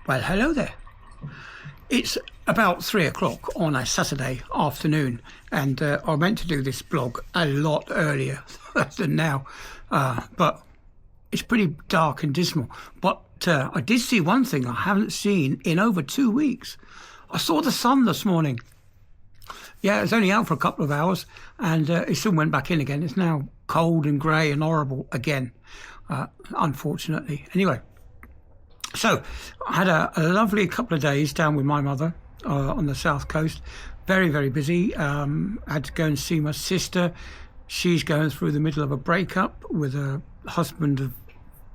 Well, hello there. It's about 3 o'clock on a Saturday afternoon, and I meant to do this blog a lot earlier than now, but it's pretty dark and dismal. But I did see one thing I haven't seen in over 2 weeks. I saw the sun this morning. Yeah, it was only out for a couple of hours, and it soon went back in again. It's now cold and grey and horrible again, unfortunately. Anyway. So I had a lovely couple of days down with my mother on the south coast. Very, very busy. Had to go and see my sister. She's going through the middle of a breakup with a husband of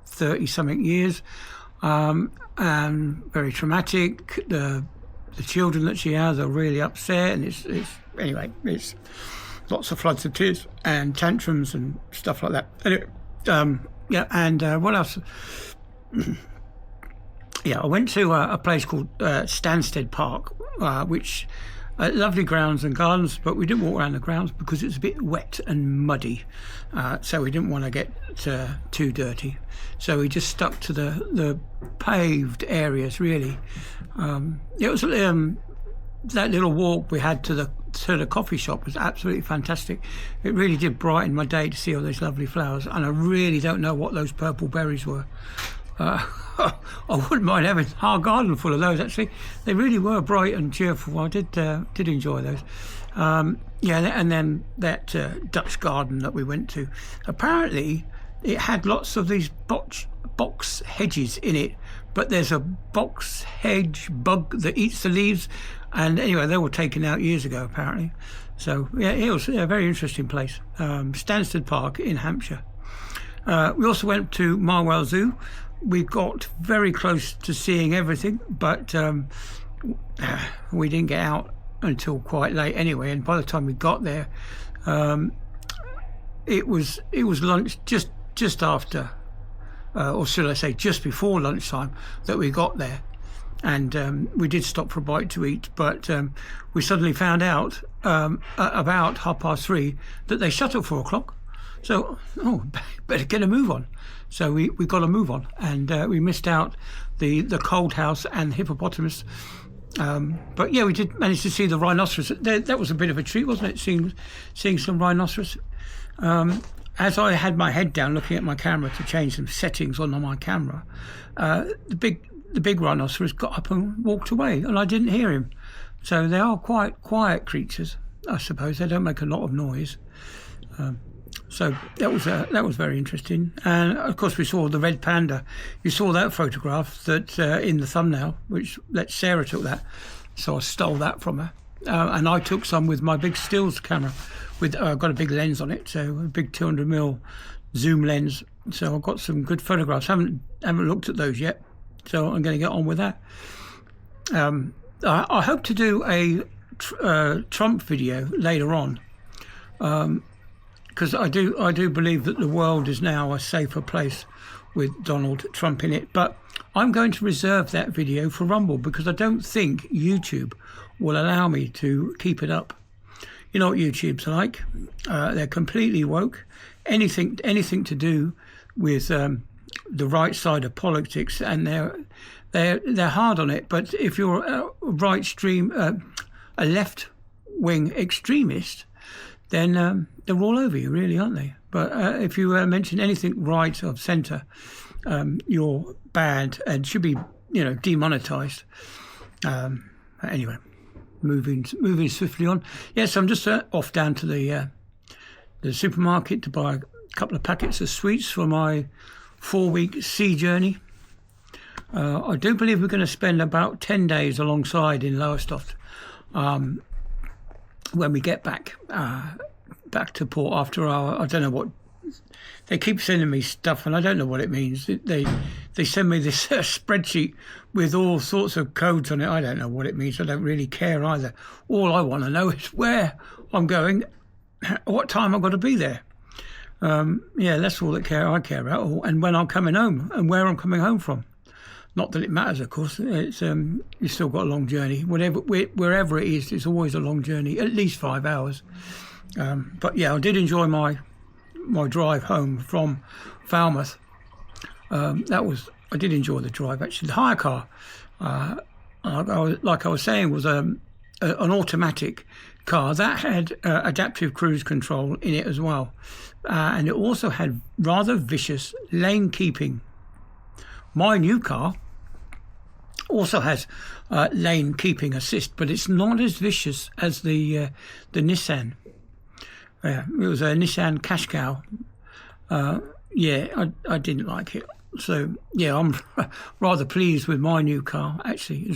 30-something years, and very traumatic. The children that she has are really upset, and it's lots of floods of tears and tantrums and stuff like that. Anyway, what else? Yeah, I went to a place called Stansted Park, which lovely grounds and gardens, but we didn't walk around the grounds because it's a bit wet and muddy, so we didn't want to get too dirty. So we just stuck to the paved areas, really. It was that little walk we had to the coffee shop was absolutely fantastic. It really did brighten my day to see all those lovely flowers, and I really don't know what those purple berries were. I wouldn't mind having our garden full of those, actually. They really were bright and cheerful. I did enjoy those. And then that Dutch garden that we went to, apparently it had lots of these box hedges in it, but there's a box hedge bug that eats the leaves, and anyway, they were taken out years ago, apparently. So yeah, it was a very interesting place. Stansted Park in Hampshire. We also went to Marwell Zoo. We got very close to seeing everything, but we didn't get out until quite late anyway. And by the time we got there, it was lunch just after, or should I say, just before lunchtime that we got there. And we did stop for a bite to eat, but we suddenly found out about 3:30 that they shut at 4 o'clock. So, better get a move on. So we got a move on, and we missed out the cold house and hippopotamus. But yeah, we did manage to see the rhinoceros. That was a bit of a treat, wasn't it? Seeing some rhinoceros. As I had my head down looking at my camera to change some settings on my camera, the big rhinoceros got up and walked away, and I didn't hear him. So they are quite quiet creatures, I suppose. They don't make a lot of noise. So that was very interesting, and of course we saw the red panda. You saw that photograph that in the thumbnail, that Sarah took that, so I stole that from her, and I took some with my big stills camera. With I've got a big lens on it, so a big 200mm zoom lens. So I've got some good photographs. Haven't looked at those yet, so I'm going to get on with that. I hope to do a Trump video later on. Because I do believe that the world is now a safer place with Donald Trump in it. But I'm going to reserve that video for Rumble because I don't think YouTube will allow me to keep it up. You know what YouTube's like. They're completely woke. Anything to do with the right side of politics, and they're hard on it. But if you're a left-wing extremist, then they're all over you, really, aren't they? But if you mention anything right of centre, you're bad and should be, demonetised. Anyway, moving swiftly on. Yes, I'm just off down to the supermarket to buy a couple of packets of sweets for my 4-week sea journey. I do believe we're going to spend about 10 days alongside in Lowestoft. When we get back to port after I don't know what, they keep sending me stuff and I don't know what it means. They send me this spreadsheet with all sorts of codes on it. I don't know what it means. I don't really care either. All I want to know is where I'm going, what time I've got to be there. That's all I care about, and when I'm coming home and where I'm coming home from. Not that it matters, of course. It's you've still got a long journey. Wherever it is, it's always a long journey, at least 5 hours. But yeah, I did enjoy my drive home from Falmouth. That was I did enjoy the drive actually. The hire car, like I was saying, was an automatic car that had adaptive cruise control in it as well, and it also had rather vicious lane keeping. My new car also has lane keeping assist, but it's not as vicious as the Nissan. Yeah, it was a Nissan Qashqai. I didn't like it. So yeah, I'm rather pleased with my new car. Actually,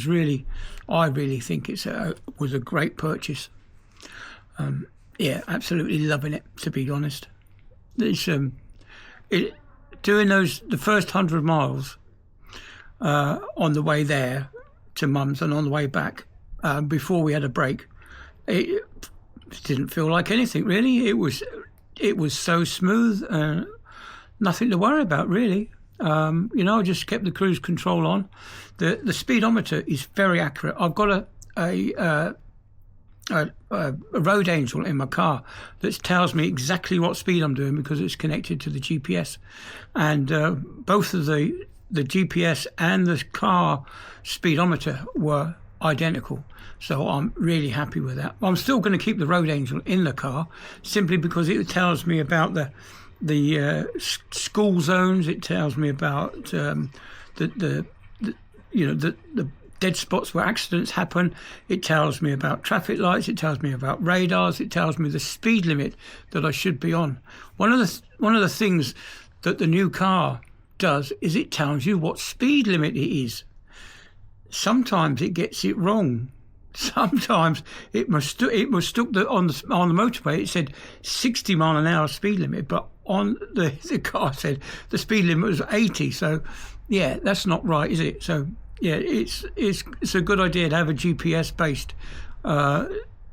I really think was a great purchase. Absolutely loving it, to be honest. It's doing the first 100 miles on the way there to Mum's and on the way back before we had a break. It didn't feel like anything really. It was so smooth, nothing to worry about really. I just kept the cruise control on. The speedometer is very accurate. I've got a road angel in my car that tells me exactly what speed I'm doing because it's connected to the GPS, and both of the GPS and the car speedometer were identical. So I'm really happy with that. I'm still going to keep the road angel in the car simply because it tells me about the school zones. It tells me about the dead spots where accidents happen. It tells me about traffic lights. It tells me about radars. It tells me the speed limit that I should be on. One of the things that the new car does is it tells you what speed limit it is. Sometimes it gets it wrong. Sometimes it mistook on the motorway. It said 60 mile an hour speed limit, but on the car said the speed limit was 80. So yeah, that's not right, is it? So yeah, it's a good idea to have a GPS based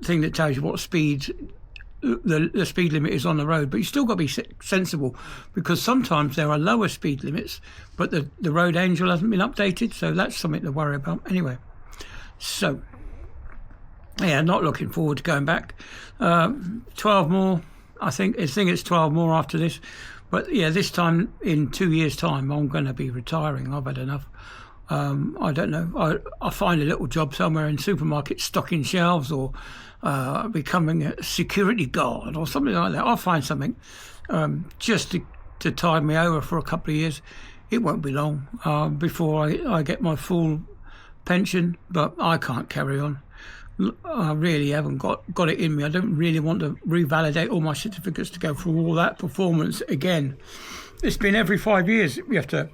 thing that tells you what speed the speed limit is on the road, but you still got to be sensible because sometimes there are lower speed limits, but the road angel hasn't been updated, so that's something to worry about anyway. So yeah, not looking forward to going back. 12 more, I think it's 12 more after this, but yeah, this time in 2 years time I'm going to be retiring. I've had enough. I don't know, I'll find a little job somewhere in supermarket stocking shelves, or becoming a security guard or something like that. I'll find something just to tide me over for a couple of years. It won't be long before I get my full pension, but I can't carry on. I really haven't got it in me. I don't really want to revalidate all my certificates to go through all that performance again. It's been every 5 years you have to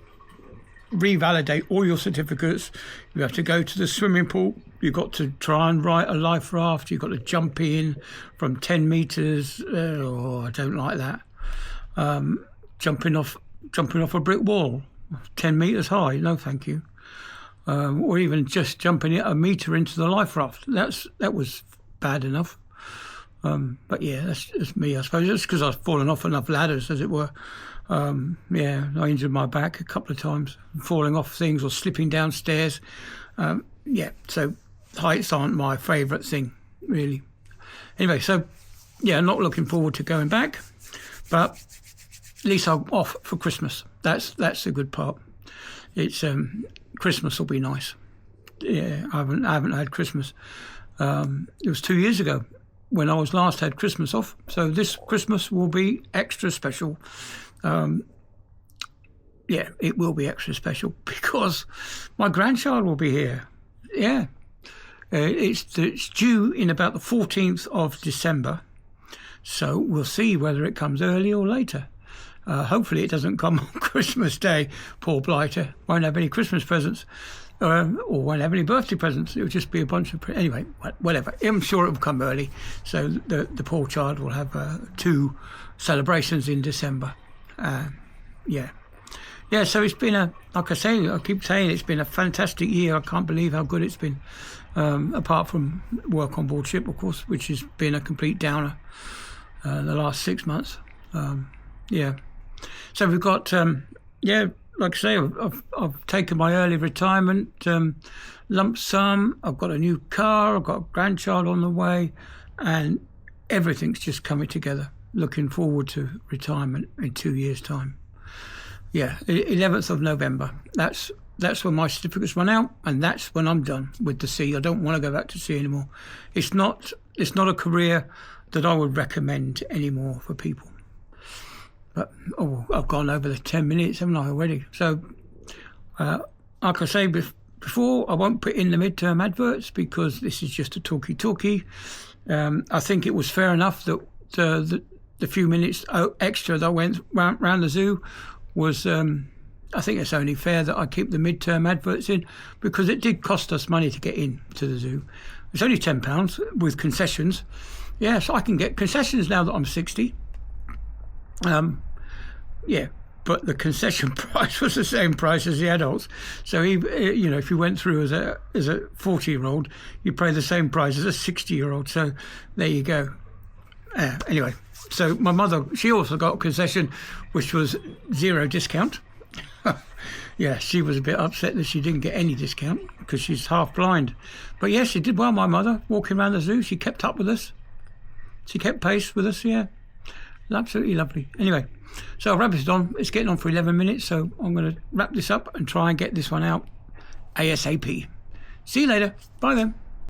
revalidate all your certificates. You have to go to the swimming pool. You've got to try and ride a life raft. You've got to jump in from 10 metres. I don't like that. Jumping off a brick wall 10 metres high. No, thank you. Or even just jumping a metre into the life raft. That was bad enough. But yeah, that's me, I suppose. It's because I've fallen off enough ladders, as it were. I injured my back a couple of times, falling off things or slipping downstairs. So heights aren't my favourite thing, really. Anyway, so yeah, not looking forward to going back, but at least I'm off for Christmas. That's the good part. It's Christmas will be nice. Yeah, I haven't had Christmas. It was 2 years ago when I was last had Christmas off, so this Christmas will be extra special. It will be extra special because my grandchild will be here. Yeah, it's due in about the 14th of December, so we'll see whether it comes early or later. Hopefully it doesn't come on Christmas Day. Poor blighter won't have any Christmas presents, or won't have any birthday presents. It'll just be a bunch of anyway, whatever. I'm sure it will come early, so the poor child will have 2 celebrations in December. So it's been like I say, I keep saying it's been a fantastic year. I can't believe how good it's been, apart from work on board ship, of course, which has been a complete downer the last 6 months. So we've got like I say, I've taken my early retirement lump sum. I've got a new car, I've got a grandchild on the way, and everything's just coming together. Looking forward to retirement in 2 years' time. Yeah, 11th of November. That's when my certificates run out, and that's when I'm done with the sea. I don't want to go back to sea anymore. It's not a career that I would recommend anymore for people. But I've gone over the 10 minutes, haven't I already? So, like I say before, I won't put in the midterm adverts because this is just a talkie. I think it was fair enough that the few minutes extra that I went round the zoo was. I think it's only fair that I keep the midterm adverts in because it did cost us money to get in to the zoo. It's only £10 with concessions. Yes, I can get concessions now that I'm 60. Yeah, but the concession price was the same price as the adults. So if you went through as a 40-year-old, you pay the same price as a 60-year-old. So there you go. Anyway, so my mother, she also got a concession, which was 0 discount. Yeah, she was a bit upset that she didn't get any discount because she's half blind. But yes, she did well, my mother, walking around the zoo. She kept up with us. She kept pace with us, yeah. Absolutely lovely. Anyway, so I'll wrap this on. It's getting on for 11 minutes, so I'm going to wrap this up and try and get this one out ASAP. See you later. Bye then.